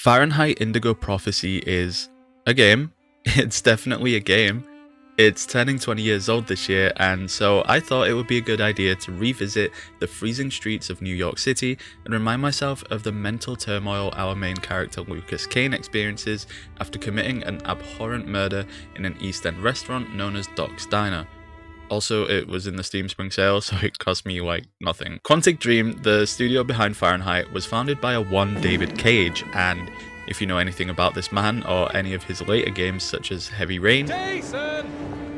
Fahrenheit Indigo Prophecy is a game. It's definitely a game. It's turning 20 years old this year, and so I thought it would be a good idea to revisit the freezing streets of New York City and remind myself of the mental turmoil our main character Lucas Kane experiences after committing an abhorrent murder in an East End restaurant known as Doc's Diner. Also, it was in the Steam Spring Sale, so it cost me like nothing. Quantic Dream, the studio behind Fahrenheit, was founded by a one David Cage, and if you know anything about this man or any of his later games such as Heavy Rain,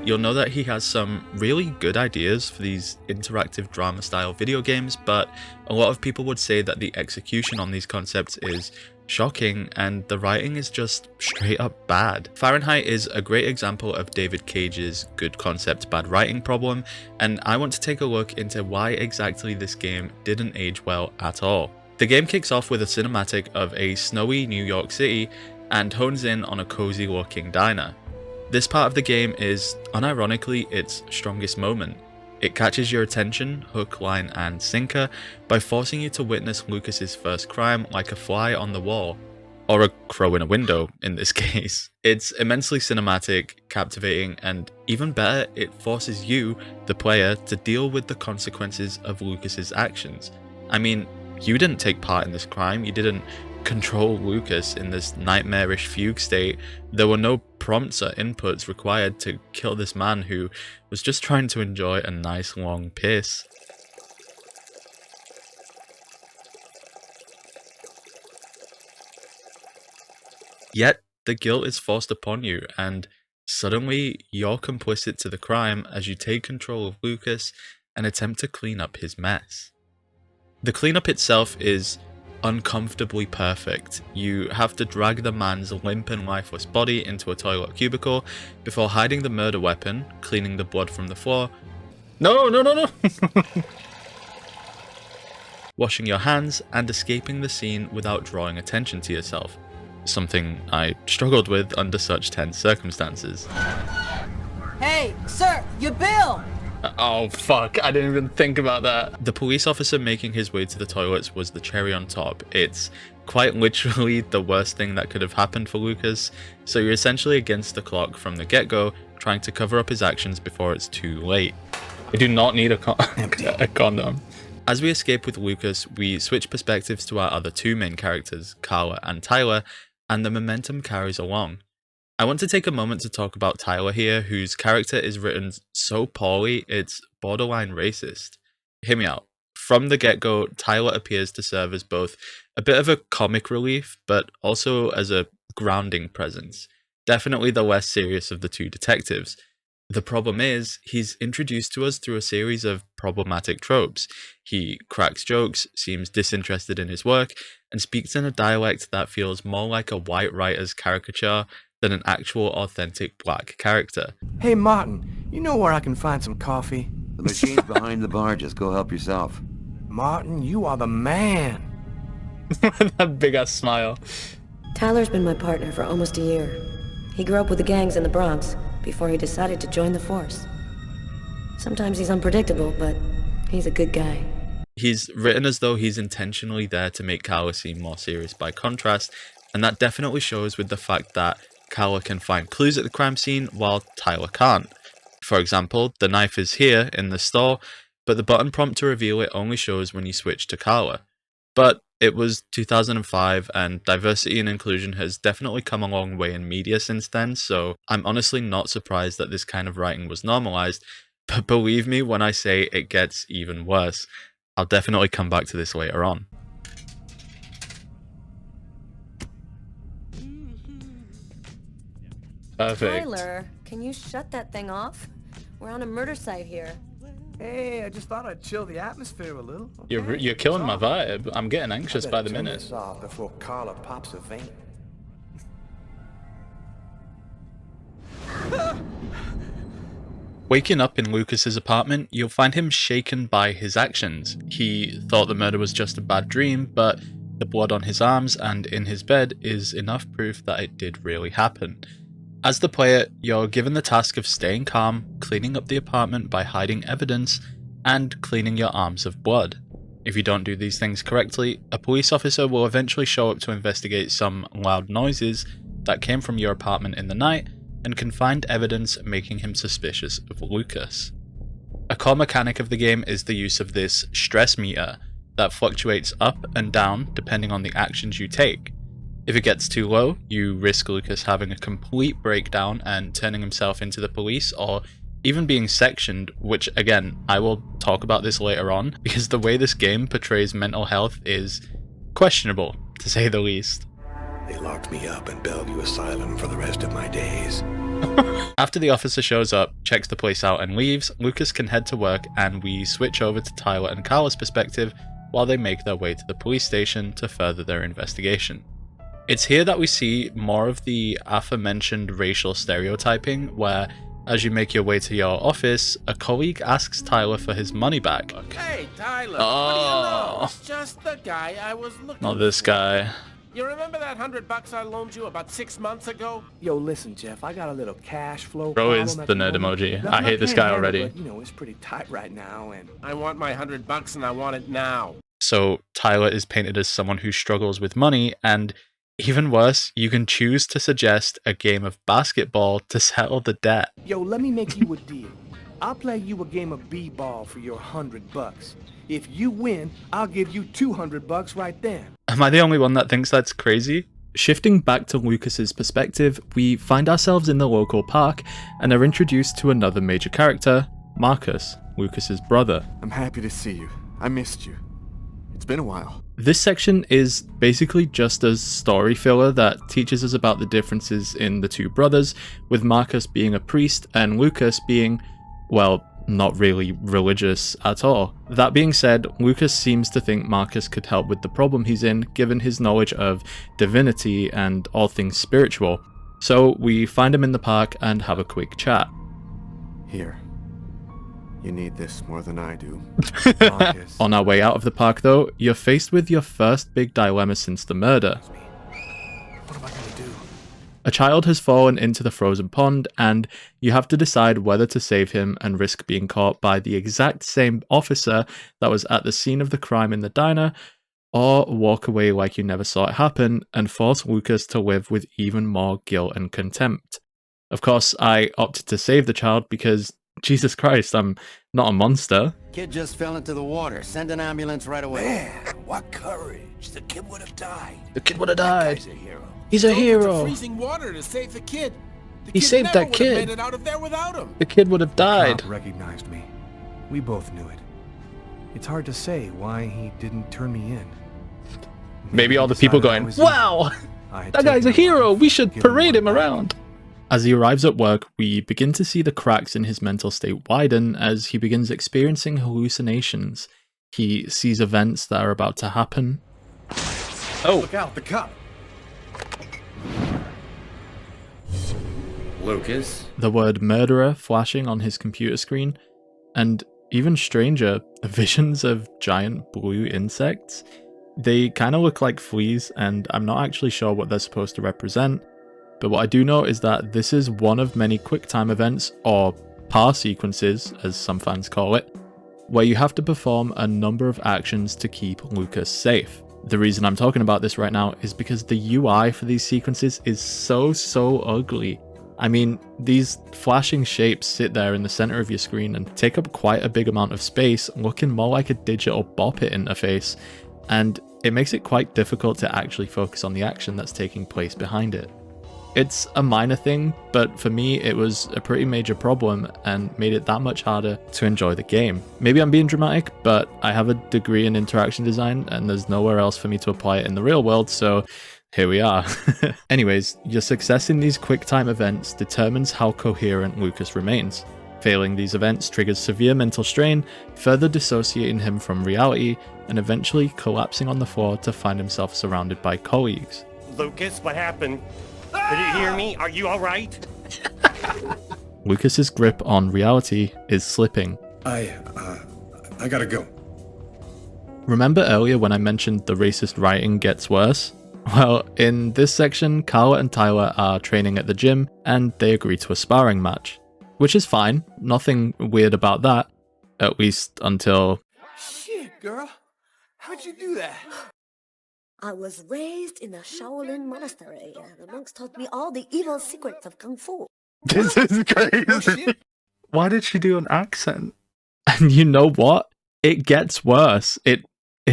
you'll know that he has some really good ideas for these interactive drama style video games, but a lot of people would say that the execution on these concepts is shocking and the writing is just straight up bad. Fahrenheit is a great example of David Cage's good concept bad writing problem, and I want to take a look into why exactly this game didn't age well at all. The game kicks off with a cinematic of a snowy New York City and hones in on a cozy looking diner. This part of the game is, unironically, its strongest moment. It catches your attention, hook, line, and sinker, by forcing you to witness Lucas's first crime like a fly on the wall, or a crow in a window in this case. It's immensely cinematic, captivating, and even better, it forces you, the player, to deal with the consequences of Lucas's actions. I mean, you didn't take part in this crime, you didn't control Lucas in this nightmarish fugue state. There were no prompts or inputs required to kill this man who was just trying to enjoy a nice long piss. Yet the guilt is forced upon you, and suddenly you're complicit to the crime as you take control of Lucas and attempt to clean up his mess. The cleanup itself is uncomfortably perfect. You have to drag the man's limp and lifeless body into a toilet cubicle before hiding the murder weapon, cleaning the blood from the floor. No! Washing your hands and escaping the scene without drawing attention to yourself. Something I struggled with under such tense circumstances. Hey, sir, your bill! Oh fuck, I didn't even think about that. The police officer making his way to the toilets was the cherry on top. It's quite literally the worst thing that could have happened for Lucas, so you're essentially against the clock from the get-go, trying to cover up his actions before it's too late. I do not need a condom. As we escape with Lucas, we switch perspectives to our other two main characters, Carla and Tyler, and the momentum carries along. I want to take a moment to talk about Tyler here, whose character is written so poorly it's borderline racist. Hear me out. From the get-go, Tyler appears to serve as both a bit of a comic relief, but also as a grounding presence. Definitely the less serious of the two detectives. The problem is, he's introduced to us through a series of problematic tropes. He cracks jokes, seems disinterested in his work, and speaks in a dialect that feels more like a white writer's caricature than an actual authentic black character. Hey Martin, you know where I can find some coffee? The machine's behind the bar, just go help yourself. Martin, you are the man. That big ass smile. Tyler's been my partner for almost a year. He grew up with the gangs in the Bronx before he decided to join the force. Sometimes he's unpredictable, but he's a good guy. He's written as though he's intentionally there to make Carla seem more serious by contrast, and that definitely shows with the fact that Carla can find clues at the crime scene while Tyler can't. For example, the knife is here in the store, but the button prompt to reveal it only shows when you switch to Carla. But it was 2005 and diversity and inclusion has definitely come a long way in media since then, so I'm honestly not surprised that this kind of writing was normalized, but believe me when I say it gets even worse. I'll definitely come back to this later on. Perfect. Tyler, can you shut that thing off? We're on a murder site here. Hey, I just thought I'd chill the atmosphere a little. Okay? You're killing my vibe. I'm getting anxious by the Turn minute. this off before Carla pops a vein. Waking up in Lucas's apartment, you'll find him shaken by his actions. He thought the murder was just a bad dream, but the blood on his arms and in his bed is enough proof that it did really happen. As the player, you're given the task of staying calm, cleaning up the apartment by hiding evidence, and cleaning your arms of blood. If you don't do these things correctly, a police officer will eventually show up to investigate some loud noises that came from your apartment in the night and can find evidence making him suspicious of Lucas. A core mechanic of the game is the use of this stress meter that fluctuates up and down depending on the actions you take. If it gets too low, you risk Lucas having a complete breakdown and turning himself into the police, or even being sectioned, which again, I will talk about this later on, because the way this game portrays mental health is questionable, to say the least. They locked me up in Bellevue Asylum for the rest of my days. After the officer shows up, checks the place out and leaves, Lucas can head to work and we switch over to Tyler and Carla's perspective while they make their way to the police station to further their investigation. It's here that we see more of the aforementioned racial stereotyping, where as you make your way to your office, a colleague asks Tyler for his money back. Hey, Tyler, what do you know? It's just the guy I was looking Not this for. guy. You remember that $100 I loaned you about 6 months ago? Yo, listen, Jeff, I got a little cash flow Bro problem is at the nerd moment. emoji. Nothing I hate this can't guy handle, already. But, you know, it's pretty tight right now, and I want my $100 and I want it now. So Tyler is painted as someone who struggles with money, and even worse, you can choose to suggest a game of basketball to settle the debt. yo, let me make you a deal. I'll play you a game of b-ball for your $100. If you win, I'll give you $200 right then. Am I the only one that thinks that's crazy? Shifting back to Lucas's perspective, we find ourselves in the local park and are introduced to another major character, Marcus, Lucas's brother. I'm happy to see you. I missed you. It's been a while. This section is basically just a story filler that teaches us about the differences in the two brothers, with Marcus being a priest and Lucas being, well, not really religious at all. That being said, Lucas seems to think Marcus could help with the problem he's in, given his knowledge of divinity and all things spiritual. So we find him in the park and have a quick chat. Here. You need this more than I do. Marcus. On our way out of the park though, you're faced with your first big dilemma since the murder. What am I gonna do? A child has fallen into the frozen pond, and you have to decide whether to save him and risk being caught by the exact same officer that was at the scene of the crime in the diner, or walk away like you never saw it happen and force Lucas to live with even more guilt and contempt. Of course, I opted to save the child because, Jesus Christ, I'm not a monster. Kid just fell into the water. Send an ambulance right away. Man, what courage. The kid would have died. The kid would have That died. guy's a hero. He's a Dove into hero. freezing water to save the kid. The He kid saved never that would've kid. made it out of there without him. The kid would have died. Cop recognized me. We both knew it. It's hard to say why he didn't turn me in. Maybe all he the people decided I going, was wow, I had that guy's a taken hero, life, we should given parade what him happened. around. As he arrives at work, we begin to see the cracks in his mental state widen as he begins experiencing hallucinations. He sees events that are about to happen. Oh, Look out, the cop! Lucas? the word murderer flashing on his computer screen, and even stranger, visions of giant blue insects. They kind of look like fleas, and I'm not actually sure what they're supposed to represent, but what I do know is that this is one of many QuickTime events, or PAR sequences, as some fans call it, where you have to perform a number of actions to keep Lucas safe. The reason I'm talking about this right now is because the UI for these sequences is so ugly. I mean, these flashing shapes sit there in the center of your screen and take up quite a big amount of space, looking more like a digital bop it interface, and it makes it quite difficult to actually focus on the action that's taking place behind it. It's a minor thing, but for me it was a pretty major problem and made it that much harder to enjoy the game. Maybe I'm being dramatic, but I have a degree in interaction design and there's nowhere else for me to apply it in the real world, so here we are. Anyways, your success in these QuickTime events determines how coherent Lucas remains. Failing these events triggers severe mental strain, further dissociating him from reality, and eventually collapsing on the floor to find himself surrounded by colleagues. Lucas, what happened? Did you hear me? Are you alright? Lucas's grip on reality is slipping. I gotta go. Remember earlier when I mentioned the racist writing gets worse? Well, in this section, Carla and Tyler are training at the gym, and they agree to a sparring match. Which is fine, nothing weird about that, at least until... Shit, girl. How'd you do that? I was raised in a Shaolin monastery. The monks taught me all the evil secrets of Kung Fu. This is crazy. Oh, shit. Why did she do an accent? And you know what? It gets worse. It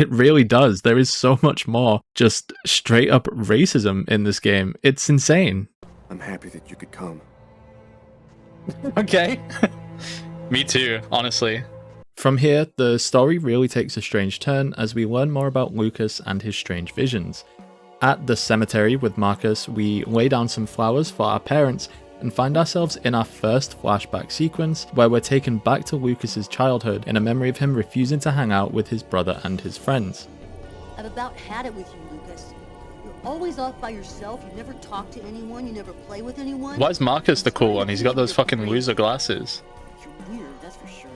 really does. There is so much more just straight up racism in this game. It's insane. I'm happy that you could come. Okay. Me too, honestly. From here, the story really takes a strange turn as we learn more about Lucas and his strange visions. At the cemetery with Marcus, we lay down some flowers for our parents and find ourselves in our first flashback sequence where we're taken back to Lucas's childhood in a memory of him refusing to hang out with his brother and his friends. I've about had it with you, Lucas. You're always off by yourself, you never talk to anyone, you never play with anyone. Why is Marcus the cool one? He's got those fucking loser glasses. You're weird, that's for sure.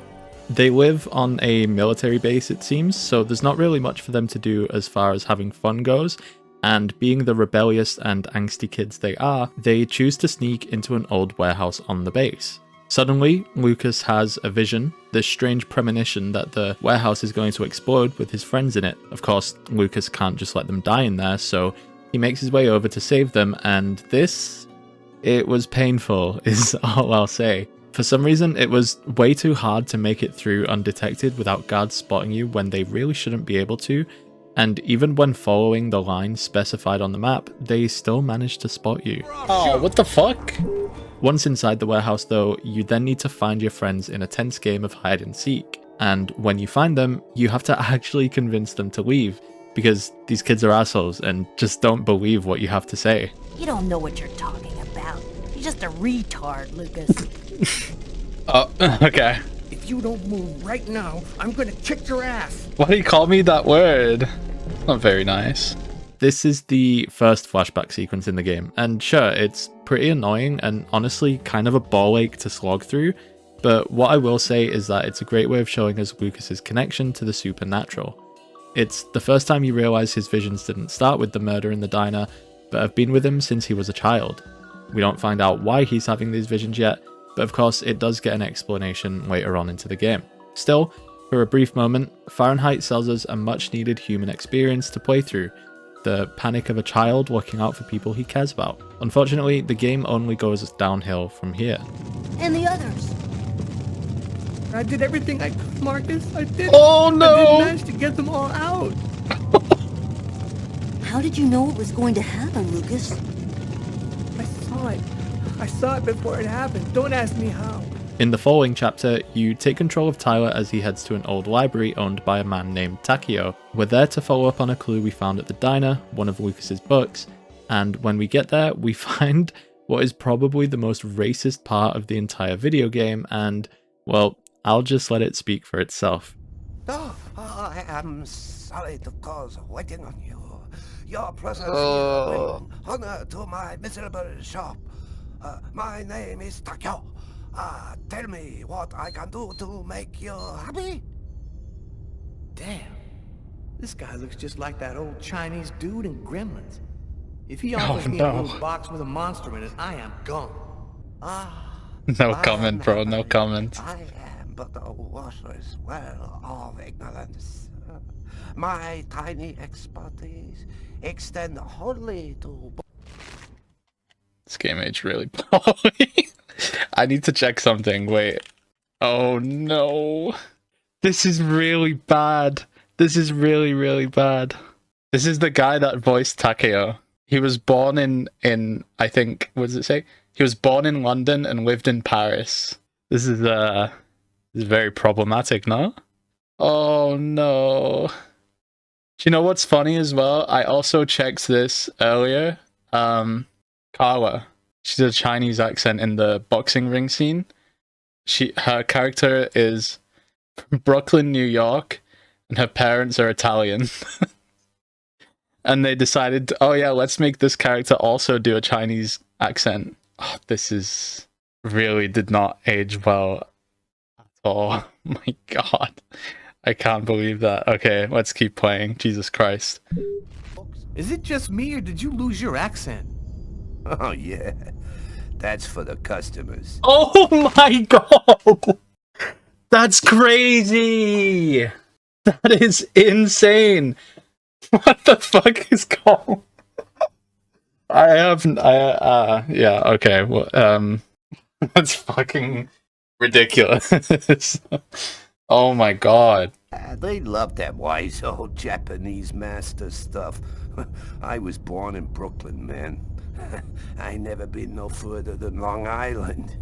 They live on a military base, it seems, so there's not really much for them to do as far as having fun goes. And being the rebellious and angsty kids they are, they choose to sneak into an old warehouse on the base. Suddenly, Lucas has a vision, this strange premonition that the warehouse is going to explode with his friends in it. Of course, Lucas can't just let them die in there, so he makes his way over to save them, and it was painful, is all I'll say. For some reason, it was way too hard to make it through undetected without guards spotting you when they really shouldn't be able to. And even when following the line specified on the map, they still managed to spot you. Oh, what the fuck? Once inside the warehouse though, you then need to find your friends in a tense game of hide and seek. And when you find them, you have to actually convince them to leave, because these kids are assholes and just don't believe what you have to say. You don't know what you're talking about. You're just a retard, Lucas. Oh, okay. If you don't move right now, I'm gonna kick your ass. Why do you call me that word? Not very nice. This is the first flashback sequence in the game, and sure, it's pretty annoying and honestly kind of a ball ache to slog through, but what I will say is that it's a great way of showing us Lucas's connection to the supernatural. It's the first time you realize his visions didn't start with the murder in the diner, but have been with him since he was a child. We don't find out why he's having these visions yet, but of course it does get an explanation later on into the game. Still, for a brief moment, Fahrenheit sells us a much needed human experience to play through, the panic of a child looking out for people he cares about. Unfortunately, the game only goes downhill from here. And the others. I did everything I could, Marcus. I did. Oh no! I didn't manage to get them all out. How did you know it was going to happen, Lucas? I saw it. I saw it before it happened. Don't ask me how. In the following chapter, you take control of Tyler as he heads to an old library owned by a man named Takeo. We're there to follow up on a clue we found at the diner, one of Lucas's books, and when we get there, we find what is probably the most racist part of the entire video game, and, well, I'll just let it speak for itself. Oh, I am sorry to cause waiting on you. Your presence Oh. brings honor to my miserable shop. My name is Takeo. Tell me what I can do to make you happy? Damn. This guy looks just like that old Chinese dude in Gremlins. If he offers me a little box with a monster in it, I am gone. No comment, bro. No comment. I am but a washer's well of ignorance. My tiny expertise extend wholly to... This game aged really poorly. I need to check something. Wait. Oh no. This is really bad. This is really, really bad. This is the guy that voiced Takeo. He was born in I think, what does it say? He was born in London and lived in Paris. This is very problematic, no? Oh no. Do you know what's funny as well? I also checked this earlier. Carla. She did a Chinese accent in the boxing ring scene. Her character is from Brooklyn, New York, and her parents are Italian. And they decided, oh yeah, let's make this character also do a Chinese accent. Oh, this is really did not age well at all. Oh my god. I can't believe that. Okay, let's keep playing. Jesus Christ. Is it just me or did you lose your accent? Oh yeah, that's for the customers. Oh my god! That's crazy! That is insane. What the fuck is called? Yeah, okay. Well, that's fucking ridiculous. Oh my god. They love that wise old Japanese master stuff. I was born in Brooklyn, man. I never been no further than Long Island.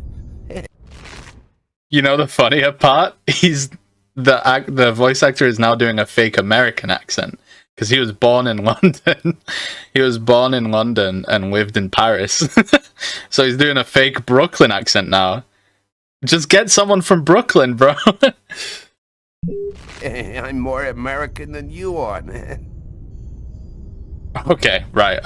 You know the funnier part? The voice actor is now doing a fake American accent because he was born in London. He was born in London and lived in Paris. So he's doing a fake Brooklyn accent now. Just get someone from Brooklyn, bro. I'm more American than you are, man. Okay, right.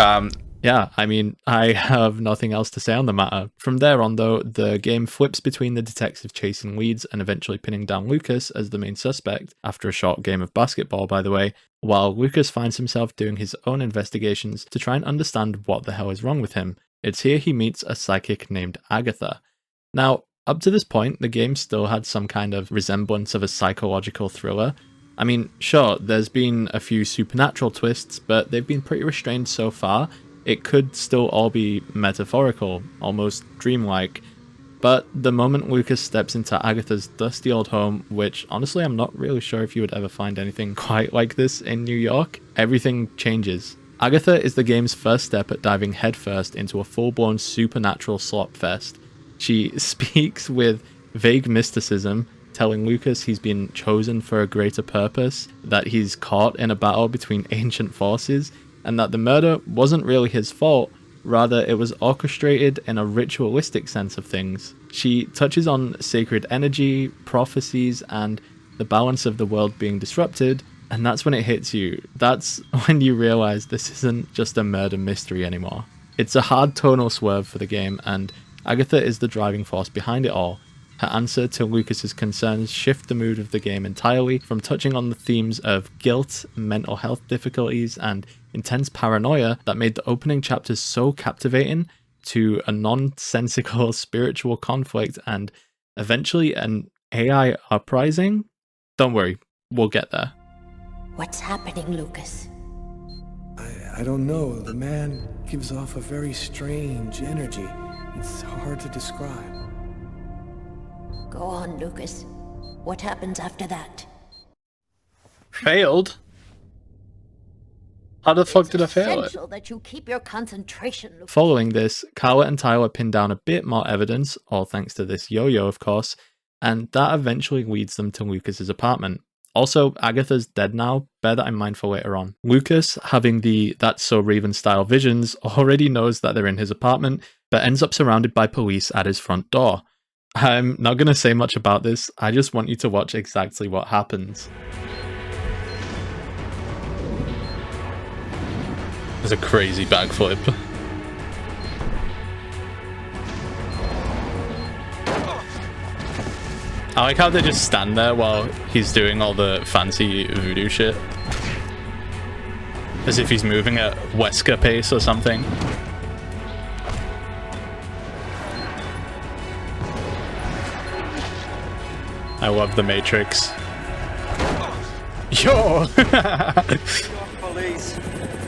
Yeah, I mean, I have nothing else to say on the matter. From there on, though, the game flips between the detective chasing leads and eventually pinning down Lucas as the main suspect, after a short game of basketball, by the way, while Lucas finds himself doing his own investigations to try and understand what the hell is wrong with him. It's here he meets a psychic named Agatha. Now, up to this point, the game still had some kind of resemblance of a psychological thriller. I mean, sure, there's been a few supernatural twists, but they've been pretty restrained so far. It could still all be metaphorical, almost dreamlike. But the moment Lucas steps into Agatha's dusty old home, which honestly I'm not really sure if you would ever find anything quite like this in New York, everything changes. Agatha is the game's first step at diving headfirst into a full-blown supernatural slopfest. She speaks with vague mysticism, telling Lucas he's been chosen for a greater purpose, that he's caught in a battle between ancient forces, and that the murder wasn't really his fault, rather it was orchestrated in a ritualistic sense of things. She touches on sacred energy, prophecies, and the balance of the world being disrupted, and that's when it hits you. That's when you realize this isn't just a murder mystery anymore. It's a hard tonal swerve for the game, and Agatha is the driving force behind it all. Her answer to Lucas's concerns shift the mood of the game entirely, from touching on the themes of guilt, mental health difficulties, and intense paranoia that made the opening chapters so captivating, to a nonsensical spiritual conflict and eventually an AI uprising. Don't worry, we'll get there. What's happening, Lucas? I don't know. The man gives off a very strange energy. It's hard to describe. Go on, Lucas. What happens after that? Failed? How the fuck did I fail it? Essential that you keep your concentration. Following this, Carla and Tyler pin down a bit more evidence, all thanks to this yo-yo of course, and that eventually leads them to Lucas's apartment. Also, Agatha's dead now, bear that in mind for later on. Lucas, having the That's So Raven style visions, already knows that they're in his apartment, but ends up surrounded by police at his front door. I'm not going to say much about this, I just want you to watch exactly what happens. There's a crazy backflip. I like how they just stand there while he's doing all the fancy voodoo shit. As if he's moving at Wesker pace or something. I love the Matrix. Yo!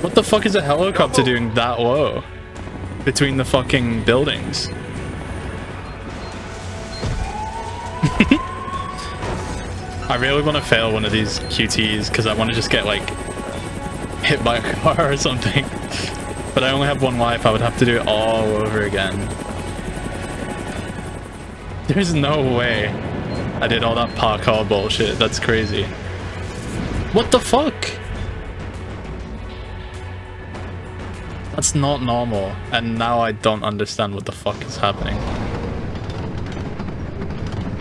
What the fuck is a helicopter doing that low? Between the fucking buildings? I really want to fail one of these QTEs because I want to just get like hit by a car or something. But I only have one life, I would have to do it all over again. There's no way I did all that parkour bullshit, that's crazy. What the fuck? That's not normal, and now I don't understand what the fuck is happening.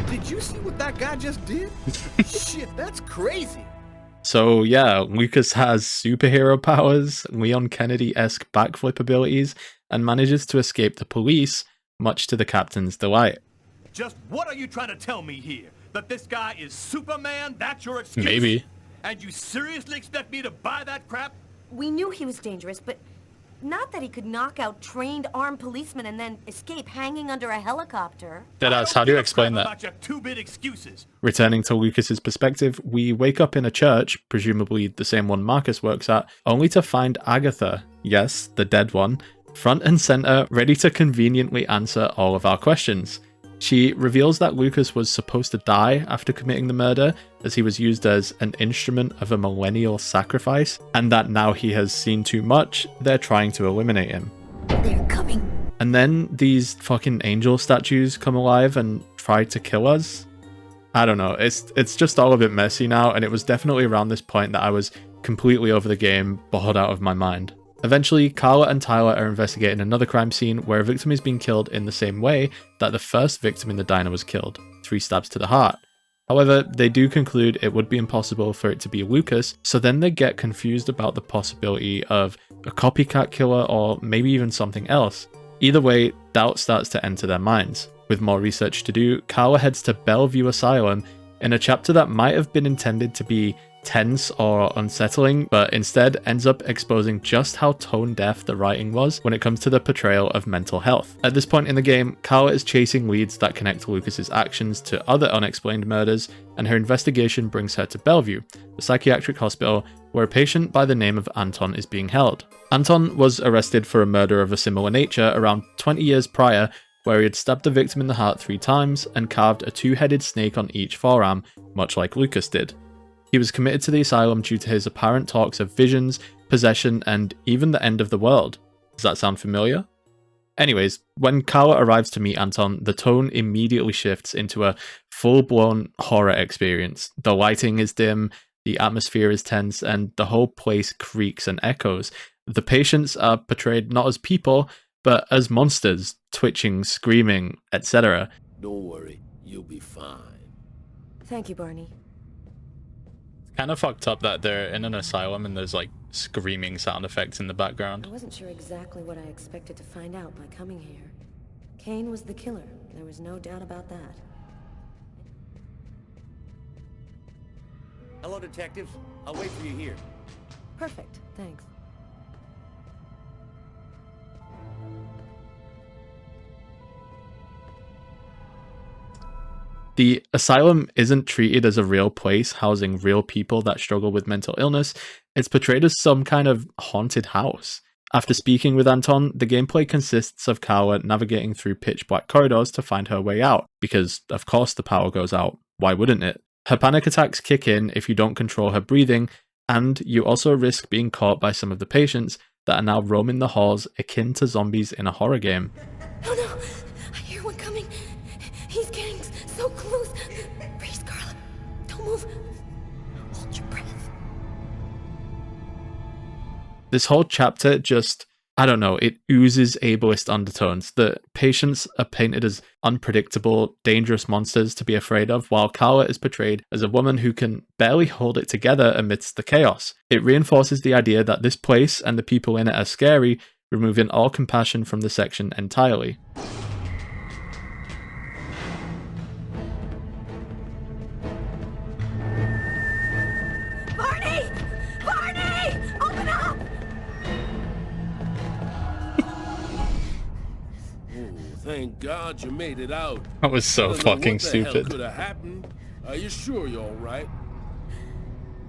Did you see what that guy just did? Shit, that's crazy. So yeah, Lucas has superhero powers, Leon Kennedy-esque backflip abilities, and manages to escape the police, much to the captain's delight. Just what are you trying to tell me here? That this guy is Superman? That's your excuse? Maybe. And you seriously expect me to buy that crap? We knew he was dangerous, but Not that he could knock out trained armed policemen and then escape hanging under a helicopter. Deadass, how do you explain that? About your two-bit excuses. Returning to Lucas's perspective, we wake up in a church, presumably the same one Marcus works at, only to find Agatha, yes, the dead one, front and center, ready to conveniently answer all of our questions. She reveals that Lucas was supposed to die after committing the murder, as he was used as an instrument of a millennial sacrifice, and that now he has seen too much, they're trying to eliminate him. They're coming. And then these fucking angel statues come alive and try to kill us? I don't know, it's just all a bit messy now, and it was definitely around this point that I was completely over the game, bored out of my mind. Eventually, Carla and Tyler are investigating another crime scene where a victim is being killed in the same way that the first victim in the diner was killed, 3 stabs to the heart. However, they do conclude it would be impossible for it to be Lucas, so then they get confused about the possibility of a copycat killer or maybe even something else. Either way, doubt starts to enter their minds. With more research to do, Carla heads to Bellevue Asylum in a chapter that might have been intended to be tense or unsettling, but instead ends up exposing just how tone deaf the writing was when it comes to the portrayal of mental health. At this point in the game, Carla is chasing leads that connect Lucas's actions to other unexplained murders, and her investigation brings her to Bellevue, a psychiatric hospital where a patient by the name of Anton is being held. Anton was arrested for a murder of a similar nature around 20 years prior, where he had stabbed the victim in the heart 3 times and carved a 2-headed snake on each forearm, much like Lucas did. He was committed to the asylum due to his apparent talks of visions, possession, and even the end of the world. Does that sound familiar? Anyways, when Carla arrives to meet Anton, the tone immediately shifts into a full-blown horror experience. The lighting is dim, the atmosphere is tense, and the whole place creaks and echoes. The patients are portrayed not as people, but as monsters, twitching, screaming, etc. Don't worry, you'll be fine. Thank you, Barney. Kind of fucked up that they're in an asylum and there's like screaming sound effects in the background. I wasn't sure exactly what I expected to find out by coming here. Kane was the killer. There was no doubt about that. Hello, detectives. I'll wait for you here. Perfect, thanks. The asylum isn't treated as a real place housing real people that struggle with mental illness. It's portrayed as some kind of haunted house. After speaking with Anton, the gameplay consists of Carla navigating through pitch black corridors to find her way out, because of course the power goes out. Why wouldn't it? Her panic attacks kick in if you don't control her breathing, and you also risk being caught by some of the patients that are now roaming the halls akin to zombies in a horror game. Oh no! I hear one coming! He's getting so close! Freeze, Carla! Don't move! Hold your breath. This whole chapter just, I don't know, it oozes ableist undertones. The patients are painted as unpredictable, dangerous monsters to be afraid of, while Carla is portrayed as a woman who can barely hold it together amidst the chaos. It reinforces the idea that this place and the people in it are scary, removing all compassion from the section entirely. Barney! Barney! Open up! Thank God you made it out. That was so fucking what the stupid. hell could have happened? Are you sure you're all right?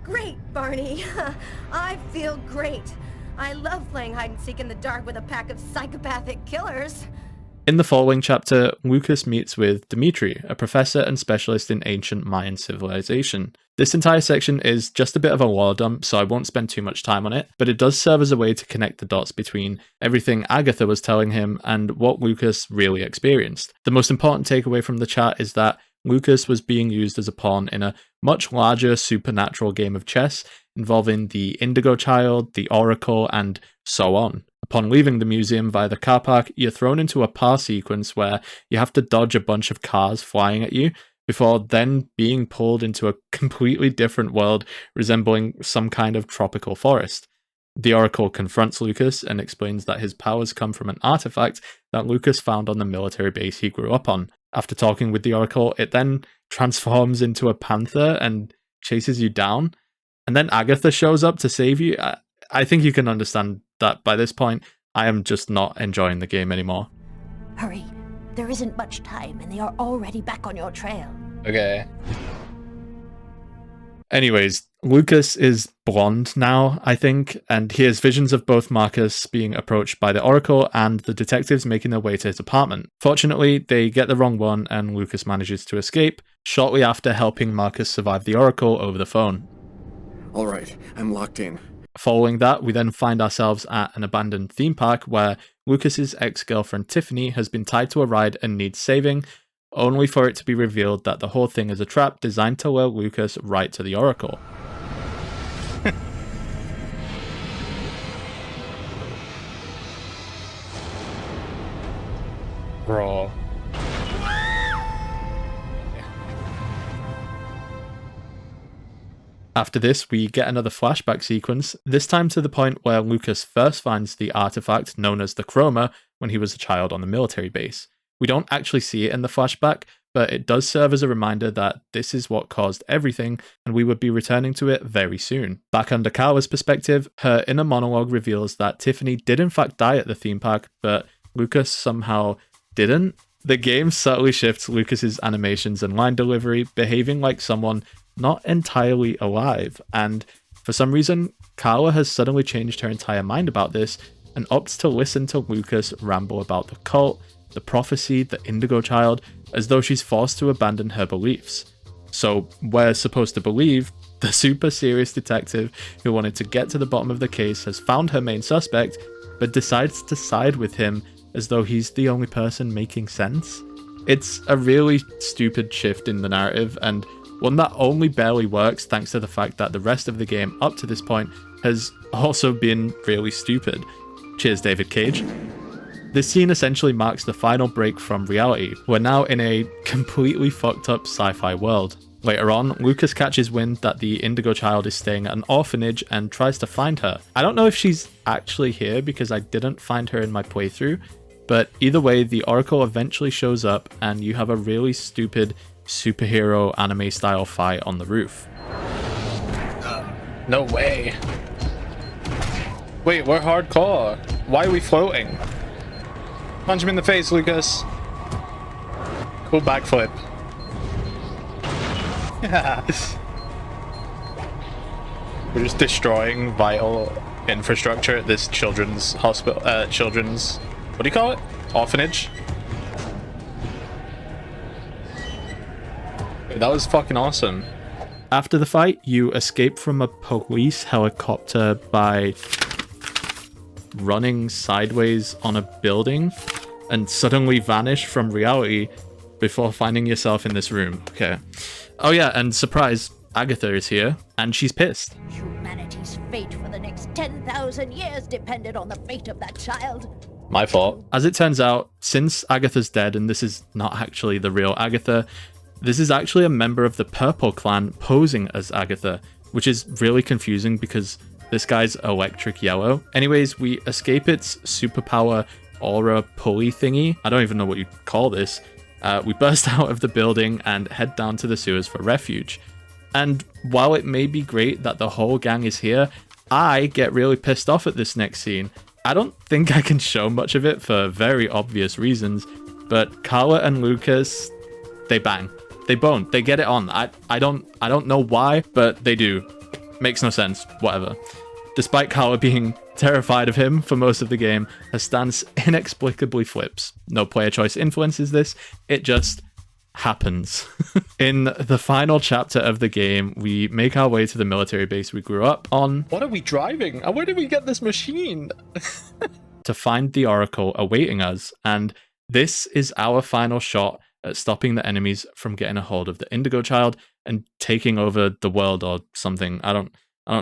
Great, Barney. I feel great. I love playing hide and seek in the dark with a pack of psychopathic killers. In the following chapter, Lucas meets with Dmitri, a professor and specialist in ancient Mayan civilization. This entire section is just a bit of a lore dump, so I won't spend too much time on it, but it does serve as a way to connect the dots between everything Agatha was telling him and what Lucas really experienced. The most important takeaway from the chat is that Lucas was being used as a pawn in a much larger supernatural game of chess involving the Indigo Child, the Oracle, and so on. Upon leaving the museum via the car park, you're thrown into a par sequence where you have to dodge a bunch of cars flying at you before then being pulled into a completely different world resembling some kind of tropical forest. The Oracle confronts Lucas and explains that his powers come from an artifact that Lucas found on the military base he grew up on. After talking with the Oracle, it then transforms into a panther and chases you down. And then Agatha shows up to save you. I think you can understand that by this point, I am just not enjoying the game anymore. Hurry. There isn't much time, and they are already back on your trail. Okay. Anyways, Lucas is blonde now, I think, and he has visions of both Marcus being approached by the Oracle and the detectives making their way to his apartment. Fortunately, they get the wrong one, and Lucas manages to escape, shortly after helping Marcus survive the Oracle over the phone. Alright, I'm locked in. Following that, we then find ourselves at an abandoned theme park where Lucas's ex-girlfriend Tiffany has been tied to a ride and needs saving, only for it to be revealed that the whole thing is a trap designed to lure Lucas right to the Oracle. Bro. After this, we get another flashback sequence, this time to the point where Lucas first finds the artifact known as the Chroma when he was a child on the military base. We don't actually see it in the flashback, but it does serve as a reminder that this is what caused everything, and we would be returning to it very soon. Back under Carla's perspective, her inner monologue reveals that Tiffany did in fact die at the theme park, but Lucas somehow didn't. The game subtly shifts Lucas's animations and line delivery, behaving like someone not entirely alive, and for some reason, Carla has suddenly changed her entire mind about this and opts to listen to Lucas ramble about the cult, the prophecy, the indigo child, as though she's forced to abandon her beliefs. So we're supposed to believe the super serious detective who wanted to get to the bottom of the case has found her main suspect, but decides to side with him as though he's the only person making sense. It's a really stupid shift in the narrative, and one that only barely works thanks to the fact that the rest of the game up to this point has also been really stupid. Cheers, David Cage. This scene essentially marks the final break from reality. We're now in a completely fucked up sci-fi world. Later on, Lucas catches wind that the indigo child is staying at an orphanage and tries to find her. I don't know if she's actually here because I didn't find her in my playthrough, but either way, the Oracle eventually shows up and you have a really stupid superhero anime style fight on the roof. No way. Wait, we're hardcore. Why are we floating? Punch him in the face, Lucas. Cool backflip. Yeah. We're just destroying vital infrastructure at this children's hospital, what do you call it? Orphanage? That was fucking awesome. After the fight, you escape from a police helicopter by running sideways on a building and suddenly vanish from reality before finding yourself in this room. Okay. Oh yeah, and surprise, Agatha is here, and she's pissed. Humanity's fate for the next 10,000 years depended on the fate of that child. My fault. As it turns out, since Agatha's dead, and this is not actually the real Agatha, this is actually a member of the Purple Clan posing as Agatha, which is really confusing because this guy's electric yellow. Anyways, we escape its superpower aura pulley thingy. I don't even know what you call this. We burst out of the building and head down to the sewers for refuge. And while it may be great that the whole gang is here, I get really pissed off at this next scene. I don't think I can show much of it for very obvious reasons, but Carla and Lucas, they bang. They bone. They get it on. I don't know why, but they do. Makes no sense. Whatever. Despite Carla being terrified of him for most of the game, her stance inexplicably flips. No player choice influences this. It just happens. In the final chapter of the game, we make our way to the military base we grew up on. What are we driving? And where did we get this machine? To find the Oracle awaiting us, and this is our final shot at stopping the enemies from getting a hold of the Indigo Child and taking over the world or something. I don't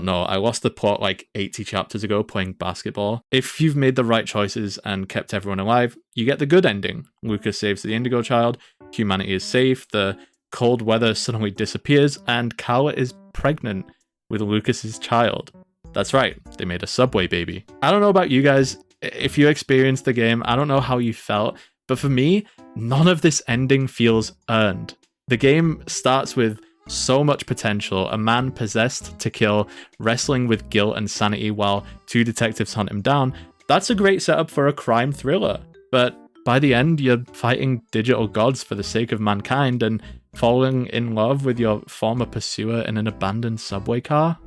know. I lost the plot like 80 chapters ago playing basketball. If you've made the right choices and kept everyone alive, you get the good ending. Lucas saves the Indigo Child, humanity is safe, the cold weather suddenly disappears, and Carla is pregnant with Lucas's child. That's right, they made a Subway baby. I don't know about you guys. If you experienced the game, I don't know how you felt, but for me, none of this ending feels earned. The game starts with so much potential, a man possessed to kill, wrestling with guilt and sanity while two detectives hunt him down, That's a great setup for a crime thriller, but by the end, you're fighting digital gods for the sake of mankind and falling in love with your former pursuer in an abandoned subway car?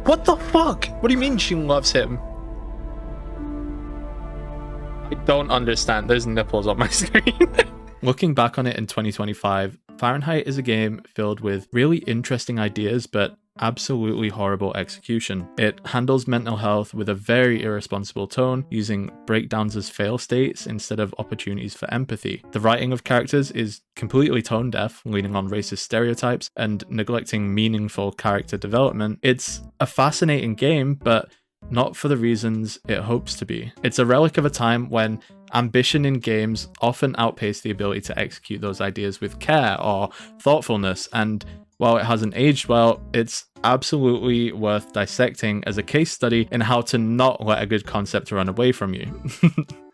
What the fuck? What do you mean she loves him? I don't understand. There's nipples on my screen. Looking back on it in 2025, Fahrenheit is a game filled with really interesting ideas, but absolutely horrible execution. It handles mental health with a very irresponsible tone, using breakdowns as fail states instead of opportunities for empathy. The writing of characters is completely tone deaf, leaning on racist stereotypes and neglecting meaningful character development. It's a fascinating game, but not for the reasons it hopes to be. It's a relic of a time when ambition in games often outpaced the ability to execute those ideas with care or thoughtfulness, and while it hasn't aged well, it's absolutely worth dissecting as a case study in how to not let a good concept run away from you.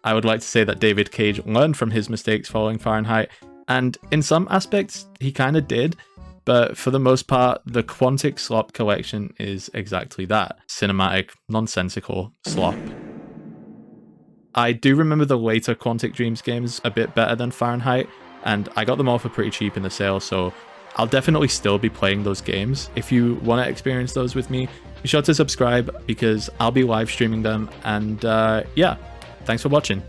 I would like to say that David Cage learned from his mistakes following Fahrenheit, and in some aspects, he kind of did, but for the most part, the Quantic Slop collection is exactly that. Cinematic, nonsensical slop. I do remember the later Quantic Dreams games a bit better than Fahrenheit, and I got them all for pretty cheap in the sale, so I'll definitely still be playing those games. If you want to experience those with me, be sure to subscribe because I'll be live streaming them, and yeah, thanks for watching.